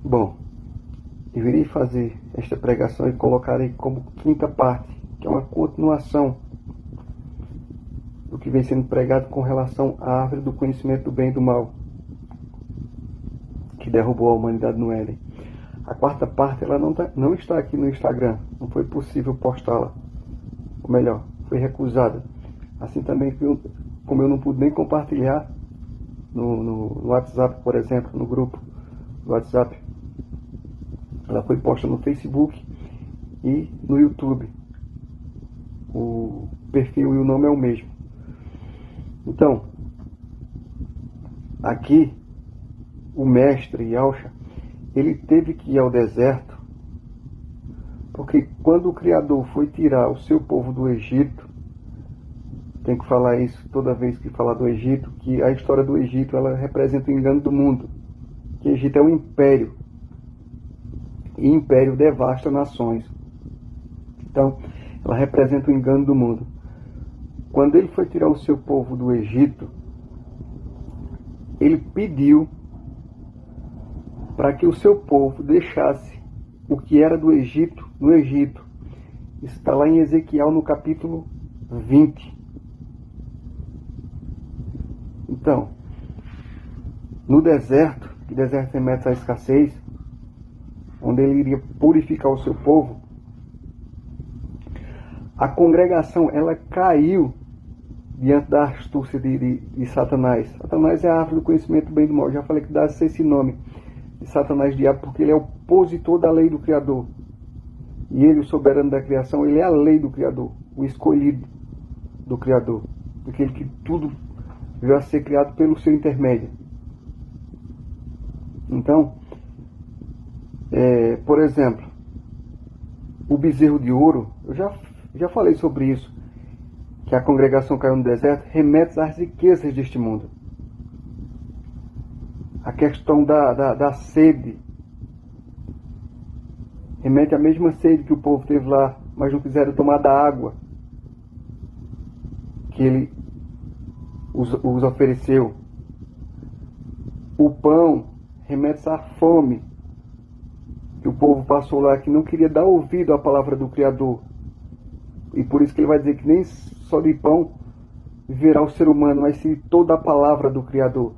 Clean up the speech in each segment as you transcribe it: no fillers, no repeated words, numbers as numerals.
Bom, deveria fazer esta pregação e colocarei como quinta parte, que é uma continuação do que vem sendo pregado com relação à árvore do conhecimento do bem e do mal, que derrubou a humanidade no Éden. A quarta parte ela não está aqui no Instagram, não foi possível postá-la, ou melhor, foi recusada. Assim também como eu não pude nem compartilhar no WhatsApp, por exemplo, no grupo do WhatsApp. Ela foi posta no Facebook e no YouTube. O perfil e o nome é o mesmo. Então, aqui, o mestre Yahshua, ele teve que ir ao deserto, porque quando o Criador foi tirar o seu povo do Egito, tem que falar isso toda vez que falar do Egito, que a história do Egito ela representa o engano do mundo, que o Egito é um império, e império devasta nações. Então, ela representa o engano do mundo. Quando ele foi tirar o seu povo do Egito, ele pediu para que o seu povo deixasse o que era do Egito no Egito. Isso está lá em Ezequiel no capítulo 20. Então, no deserto, que deserto remete à escassez, onde ele iria purificar o seu povo, a congregação ela caiu diante da astúcia de Satanás. Satanás é a árvore do conhecimento do bem e do mal. Eu já falei que dá-se esse nome de Satanás, diabo, porque ele é o opositor da lei do Criador. E ele, o soberano da criação, ele é a lei do Criador, o escolhido do Criador, aquele que tudo veio a ser criado pelo seu intermédio. Então, por exemplo, o bezerro de ouro, eu já falei sobre isso, que a congregação caiu no deserto, remete às riquezas deste mundo. A questão da sede, remete à mesma sede que o povo teve lá, mas não quiseram tomar da água que ele os ofereceu. O pão remete à fome que o povo passou lá, que não queria dar ouvido à palavra do Criador. E por isso que ele vai dizer que nem só de pão viverá o ser humano, mas sim toda a palavra do Criador.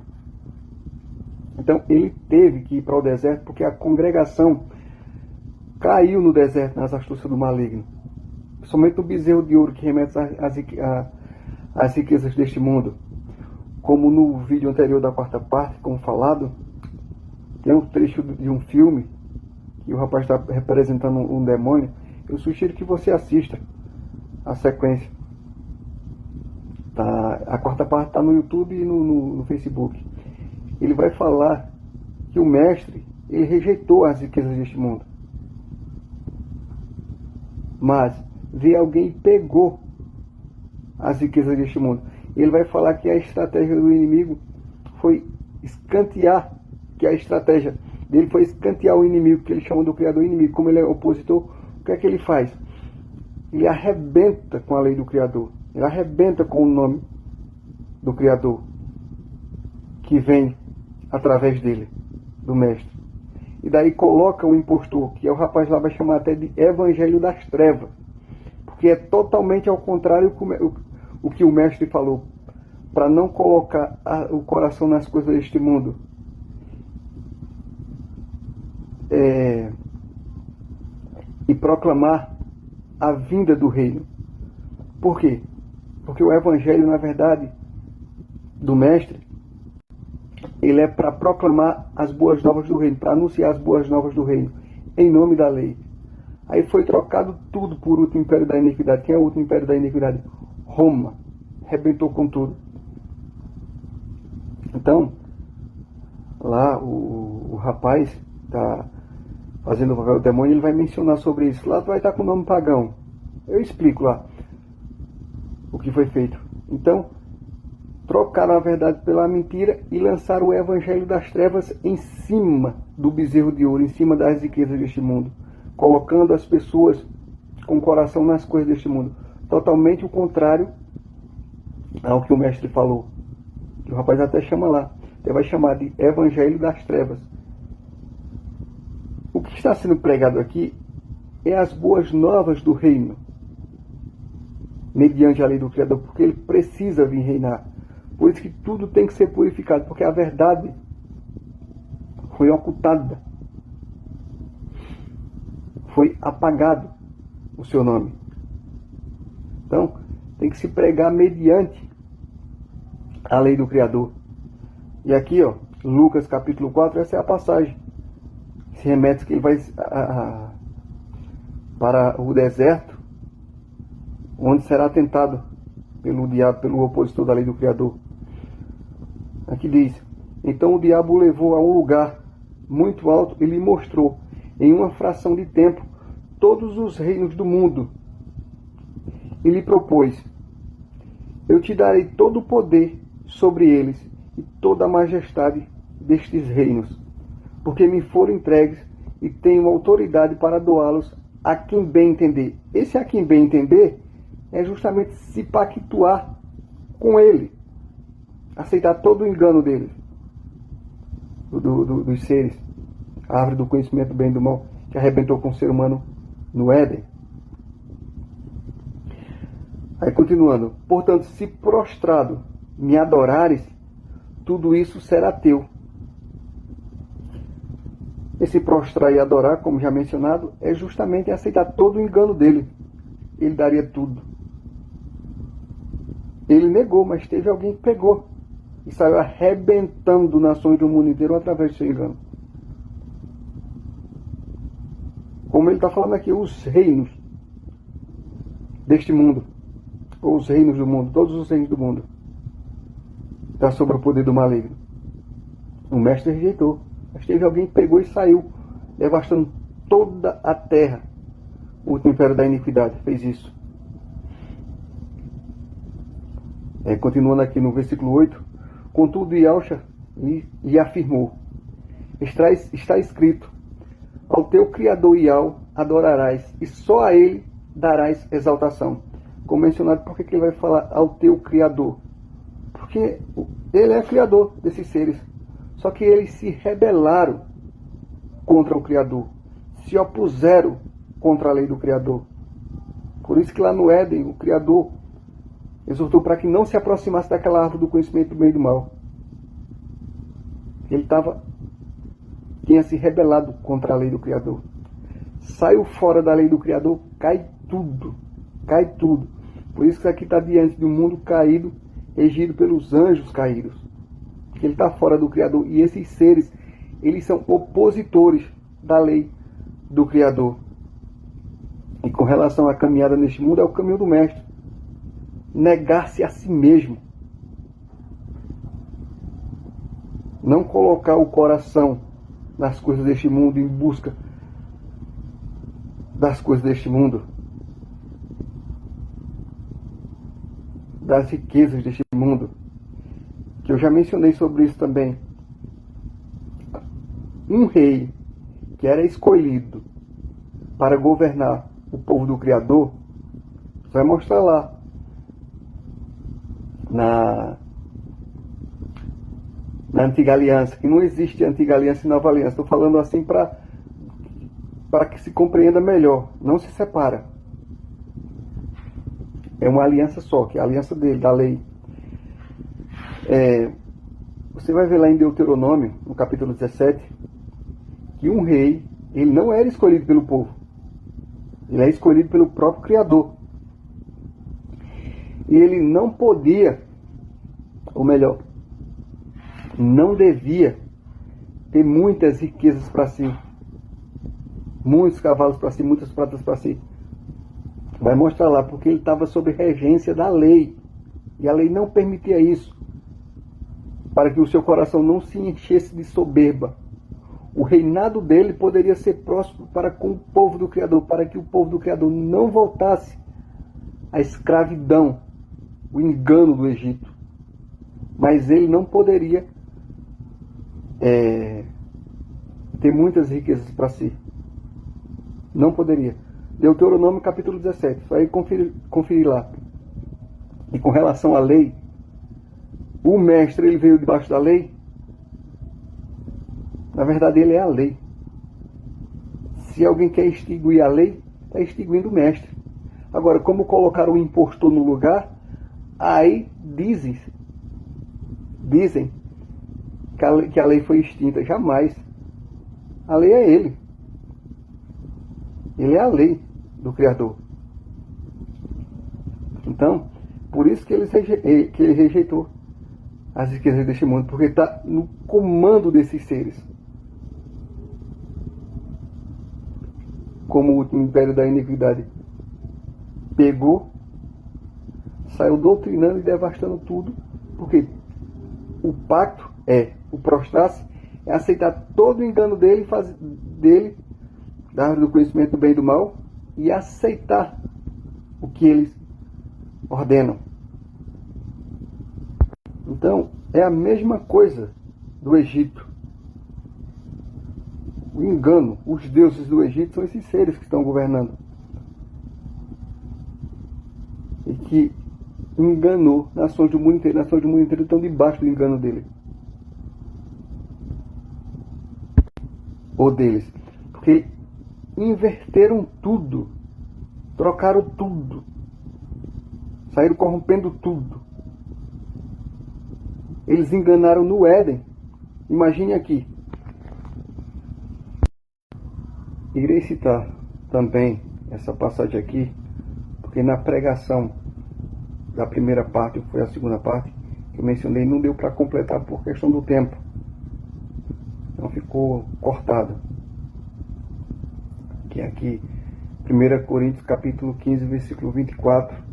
Então ele teve que ir para o deserto, porque a congregação caiu no deserto nas astúcias do maligno. Somente o bezerro de ouro, que remete às riquezas deste mundo. Como no vídeo anterior da quarta parte, como falado, tem um trecho de um filme que o rapaz está representando um demônio. Eu sugiro que você assista a sequência. Tá, a quarta parte está no YouTube e no Facebook. Ele vai falar que o mestre ele rejeitou as riquezas deste mundo, mas veio alguém e pegou as riquezas deste mundo. Ele vai falar que a estratégia do inimigo foi escantear, que a estratégia dele foi escantear o inimigo, que ele chama do Criador inimigo. Como ele é opositor, o que é que ele faz? Ele arrebenta com a lei do Criador. Ele arrebenta com o nome do Criador, que vem através dele, do mestre. E daí coloca o impostor, que é o rapaz lá vai chamar até de Evangelho das Trevas, porque é totalmente ao contrário o que o mestre falou, para não colocar o coração nas coisas deste mundo. E proclamar a vinda do reino. Por quê? Porque o evangelho, na verdade, do mestre, ele é para proclamar as boas novas do reino, para anunciar as boas novas do reino, em nome da lei. Aí foi trocado tudo por outro império da iniquidade. Quem é o outro império da iniquidade? Roma. Arrebentou com tudo. Então, lá o rapaz está fazendo o papel do demônio, ele vai mencionar sobre isso. Lá vai estar com o nome pagão. Eu explico lá o que foi feito. Então, trocaram a verdade pela mentira e lançaram o evangelho das trevas em cima do bezerro de ouro, em cima das riquezas deste mundo, colocando as pessoas com o coração nas coisas deste mundo. Totalmente o contrário ao que o mestre falou. Que o rapaz até chama lá. Ele vai chamar de evangelho das trevas. que está sendo pregado aqui é as boas novas do reino, mediante a lei do Criador, porque ele precisa vir reinar. Por isso que tudo tem que ser purificado, porque a verdade foi ocultada, foi apagado o seu nome. Então, tem que se pregar mediante a lei do Criador. E aqui, ó, Lucas capítulo 4, essa é a passagem. Se remete que ele vai para o deserto, onde será tentado pelo diabo, pelo opositor da lei do Criador. Aqui diz: então o diabo o levou a um lugar muito alto e lhe mostrou, em uma fração de tempo, todos os reinos do mundo. E lhe propôs: eu te darei todo o poder sobre eles e toda a majestade destes reinos, porque me foram entregues e tenho autoridade para doá-los a quem bem entender. Esse a quem bem entender é justamente se pactuar com ele, aceitar todo o engano deles, dos seres, a árvore do conhecimento do bem e do mal, que arrebentou com o ser humano no Éden. Aí continuando: portanto, se prostrado me adorares, tudo isso será teu. Esse prostrar e adorar, como já mencionado, é justamente aceitar todo o engano dele. Ele daria tudo. Ele negou, mas teve alguém que pegou e saiu arrebentando nações do mundo inteiro através do seu engano. Como ele está falando aqui, os reinos deste mundo, ou os reinos do mundo, todos os reinos do mundo, está sob o poder do maligno. O mestre rejeitou, mas teve alguém que pegou e saiu, devastando toda a terra. O último império da iniquidade fez isso. Continuando aqui no versículo 8: contudo, Yahshua lhe afirmou: está escrito, ao teu Criador Yahweh adorarás, e só a ele darás exaltação. Como mencionado, por que ele vai falar ao teu Criador? Porque ele é Criador desses seres. Só que eles se rebelaram contra o Criador, se opuseram contra a lei do Criador. Por isso que lá no Éden, o Criador exortou para que não se aproximasse daquela árvore do conhecimento do bem e do mal. Ele tinha se rebelado contra a lei do Criador. Saiu fora da lei do Criador, cai tudo. Cai tudo. Por isso que aqui está diante de um mundo caído, regido pelos anjos caídos. Ele está fora do Criador. E esses seres, eles são opositores da lei do Criador. E com relação à caminhada neste mundo, é o caminho do Mestre. Negar-se a si mesmo. Não colocar o coração nas coisas deste mundo, em busca das coisas deste mundo, das riquezas deste mundo, que eu já mencionei sobre isso também. Um rei que era escolhido para governar o povo do Criador, vai mostrar lá na antiga aliança, que não existe antiga aliança e nova aliança. Estou falando assim para que se compreenda melhor. Não se separa. É uma aliança só, que é a aliança dele, da lei. Você vai ver lá em Deuteronômio, no capítulo 17, que um rei, ele não era escolhido pelo povo. Ele é escolhido pelo próprio Criador. E ele não podia, ou melhor, não devia ter muitas riquezas para si, muitos cavalos para si, muitas pratas para si. Vai mostrar lá, porque ele estava sob regência da lei, e a lei não permitia isso, para que o seu coração não se enchesse de soberba. O reinado dele poderia ser próximo para com o povo do Criador, para que o povo do Criador não voltasse à escravidão, o engano do Egito. Mas ele não poderia ter muitas riquezas para si. Não poderia. Deuteronômio capítulo 17. Só aí conferir lá. E com relação à lei, o mestre, ele veio debaixo da lei. Na verdade, ele é a lei. Se alguém quer extinguir a lei, está extinguindo o mestre. Agora, como colocaram o impostor no lugar, aí dizem que a lei foi extinta. Jamais. A lei é ele. Ele é a lei do Criador. Então, por isso que ele rejeitou as riquezas deste mundo, porque está no comando desses seres. Como o império da iniquidade pegou, saiu doutrinando e devastando tudo, porque o pacto o prostrar-se, é aceitar todo o engano dele, da árvore do conhecimento do bem e do mal, e aceitar o que eles ordenam. Então, é a mesma coisa do Egito. O engano, os deuses do Egito são esses seres que estão governando. E que enganou nações do mundo inteiro. Nações do mundo inteiro estão debaixo do engano dele. Ou deles. Porque inverteram tudo. Trocaram tudo. Saíram corrompendo tudo. Eles enganaram no Éden. Imagine aqui. Irei citar também essa passagem aqui, porque na pregação da primeira parte, que foi a segunda parte, que eu mencionei, não deu para completar por questão do tempo. Então ficou cortado. Que é aqui, 1 Coríntios capítulo 15, versículo 24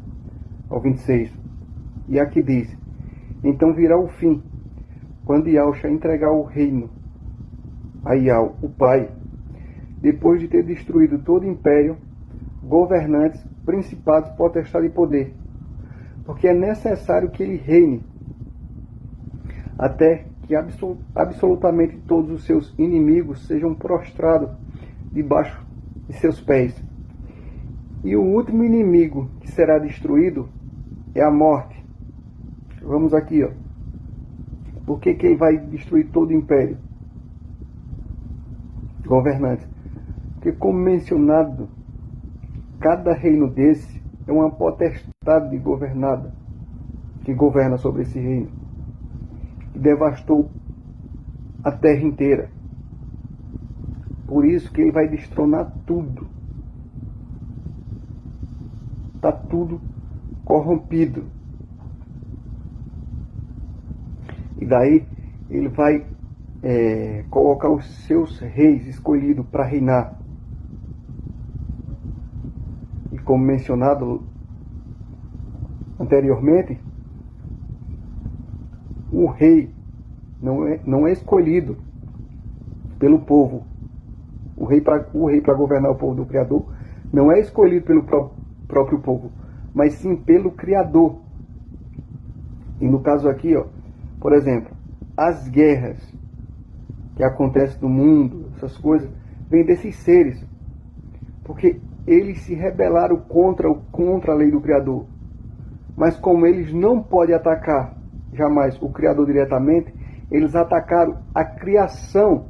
ao 26. E aqui diz: então virá o fim, quando Yahushua entregar o reino a Yahweh, o Pai, depois de ter destruído todo o império, governantes, principados, potestade e poder. Porque é necessário que ele reine, até que absolutamente todos os seus inimigos sejam prostrados debaixo de seus pés. E o último inimigo que será destruído é a morte. Vamos aqui, ó. Por que ele vai destruir todo o império? Governantes. Porque, como mencionado, cada reino desse é uma potestade governada, que governa sobre esse reino, que devastou a terra inteira. Por isso que ele vai destronar tudo. Está tudo corrompido. E daí ele vai colocar os seus reis escolhidos para reinar. E como mencionado anteriormente, o rei não é escolhido pelo povo. O rei para governar o povo do Criador não é escolhido pelo próprio povo, mas sim pelo Criador. E no caso aqui, ó, por exemplo, as guerras que acontecem no mundo, essas coisas, vêm desses seres. Porque eles se rebelaram contra a lei do Criador. Mas como eles não podem atacar jamais o Criador diretamente, eles atacaram a criação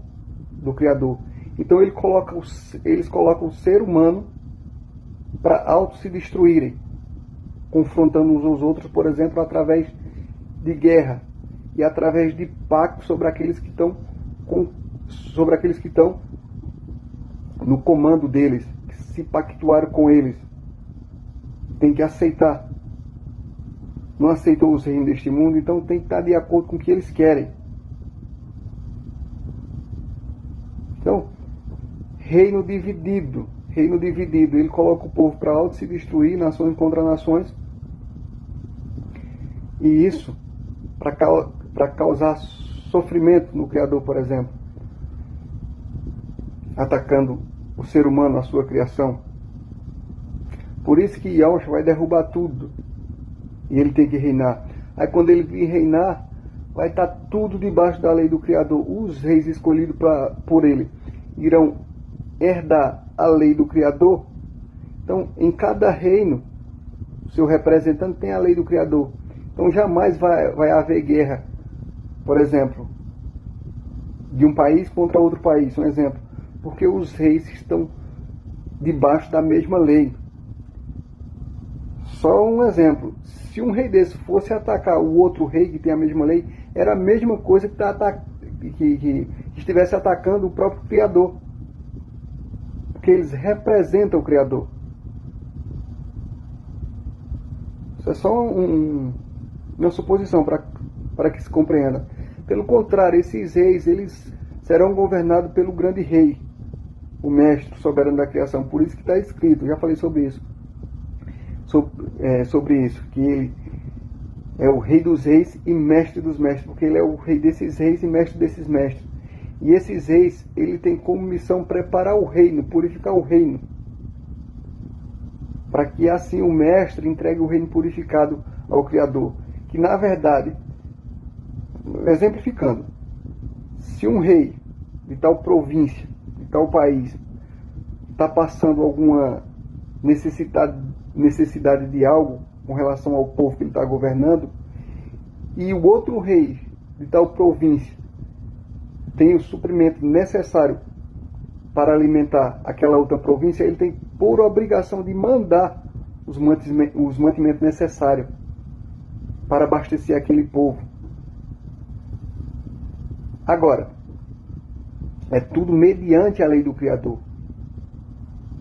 do Criador. Então eles colocam o ser humano para auto se destruírem, confrontando uns aos outros, por exemplo, através de guerra e através de pacto sobre aqueles que estão no comando deles, que se pactuaram com eles. Tem que aceitar. Não aceitou os reinos deste mundo, então tem que estar de acordo com o que eles querem. Então, reino dividido. Ele coloca o povo para auto se destruir, nações contra nações. E isso para causar sofrimento no Criador, por exemplo. Atacando o ser humano, a sua criação. Por isso que Yahushua vai derrubar tudo. E ele tem que reinar. Aí quando ele vir reinar, vai estar tudo debaixo da lei do Criador. Os reis escolhidos por ele irão herdar a lei do Criador. Então, em cada reino, o seu representante tem a lei do Criador. Então, jamais vai haver guerra, por exemplo, de um país contra outro país. Um exemplo, porque os reis estão debaixo da mesma lei. Só um exemplo, se um rei desse fosse atacar o outro rei que tem a mesma lei, era a mesma coisa que estivesse atacando o próprio Criador, porque eles representam o Criador. Isso é só uma suposição para que se compreenda. Pelo contrário, esses reis, eles serão governados pelo grande rei, o mestre soberano da criação. Por isso que está escrito, já falei sobre isso, sobre isso, que ele é o rei dos reis e mestre dos mestres, porque ele é o rei desses reis e mestre desses mestres. E esses reis, ele tem como missão preparar o reino, purificar o reino, para que assim o mestre entregue o reino purificado ao Criador. Que na verdade, exemplificando, se um rei de tal província, de tal país, está passando alguma necessidade de algo com relação ao povo que ele está governando, e o outro rei de tal província tem o suprimento necessário para alimentar aquela outra província, ele tem por obrigação de mandar os mantimentos necessários para abastecer aquele povo. Agora, é tudo mediante a lei do Criador.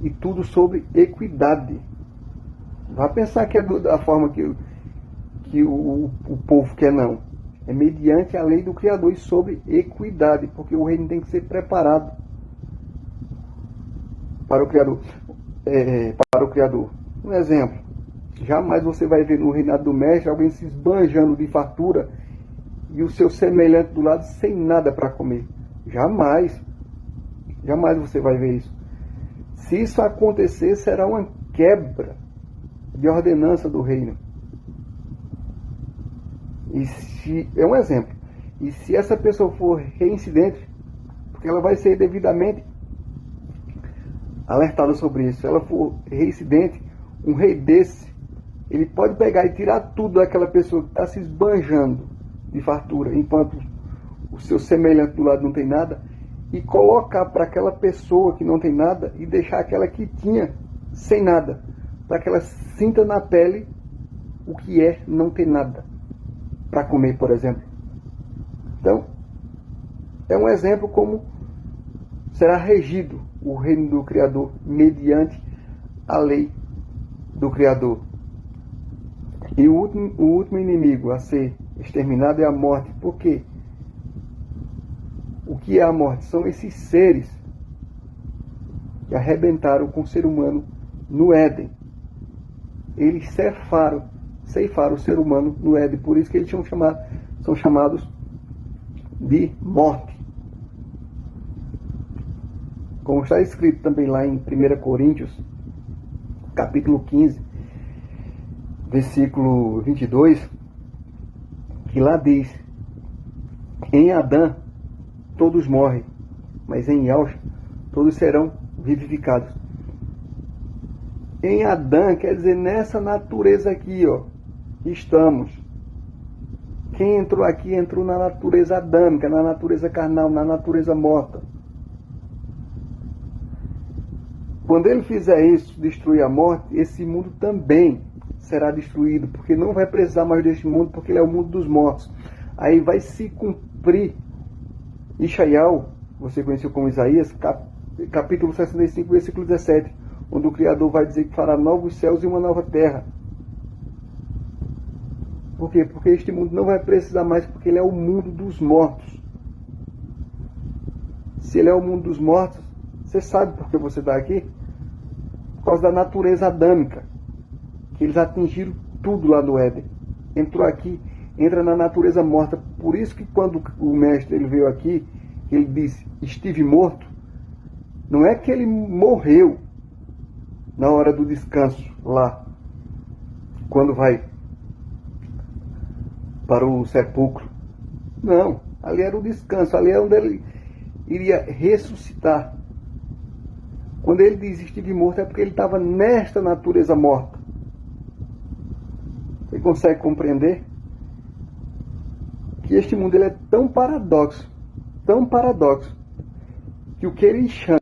E tudo sobre equidade. Vai pensar que é da forma que o povo quer, não. É mediante a lei do Criador e sobre equidade, porque o reino tem que ser preparado para o Criador. Um exemplo, jamais você vai ver no reinado do mestre alguém se esbanjando de fartura e o seu semelhante do lado sem nada para comer. Jamais. Jamais você vai ver isso. Se isso acontecer, será uma quebra de ordenança do reino. É um exemplo. E se essa pessoa for reincidente, porque ela vai ser devidamente alertada sobre isso. Se ela for reincidente, um rei desse, ele pode pegar e tirar tudo daquela pessoa que está se esbanjando de fartura, enquanto o seu semelhante do lado não tem nada, e colocar para aquela pessoa que não tem nada e deixar aquela que tinha sem nada, para que ela sinta na pele o que é não ter nada para comer, por exemplo. Então, é um exemplo como será regido o reino do Criador mediante a lei do Criador. E o último inimigo a ser exterminado é a morte. Por quê? O que é a morte? São esses seres que arrebentaram com o ser humano no Éden. Eles ceifaram o ser humano no Éden. Por isso que eles são chamados de morte. Como está escrito também lá em 1 Coríntios, capítulo 15, versículo 22, que lá diz: em Adão todos morrem, mas em Yahshua todos serão vivificados. Em Adão quer dizer nessa natureza aqui, ó, que estamos. Quem entrou aqui entrou na natureza adâmica, na natureza carnal, na natureza morta. Quando ele fizer isso, destruir a morte, esse mundo também será destruído, porque não vai precisar mais deste mundo, porque ele é o mundo dos mortos. Aí vai se cumprir Ishaial, você conheceu como Isaías, capítulo 65, versículo 17, onde o Criador vai dizer que fará novos céus e uma nova terra. Por quê? Porque este mundo não vai precisar mais, porque ele é o mundo dos mortos. Se ele é o mundo dos mortos, você sabe por que você está aqui? Por causa da natureza adâmica, que eles atingiram tudo lá no Éden. Entrou aqui, entra na natureza morta. Por isso que quando o mestre ele veio aqui, ele disse, estive morto, não é que ele morreu na hora do descanso lá, quando vai para o sepulcro. Não, ali era o descanso, ali é onde ele iria ressuscitar. Quando ele diz estive morto, é porque ele estava nesta natureza morta. Você consegue compreender? Que este mundo ele é tão paradoxo, que o que ele chama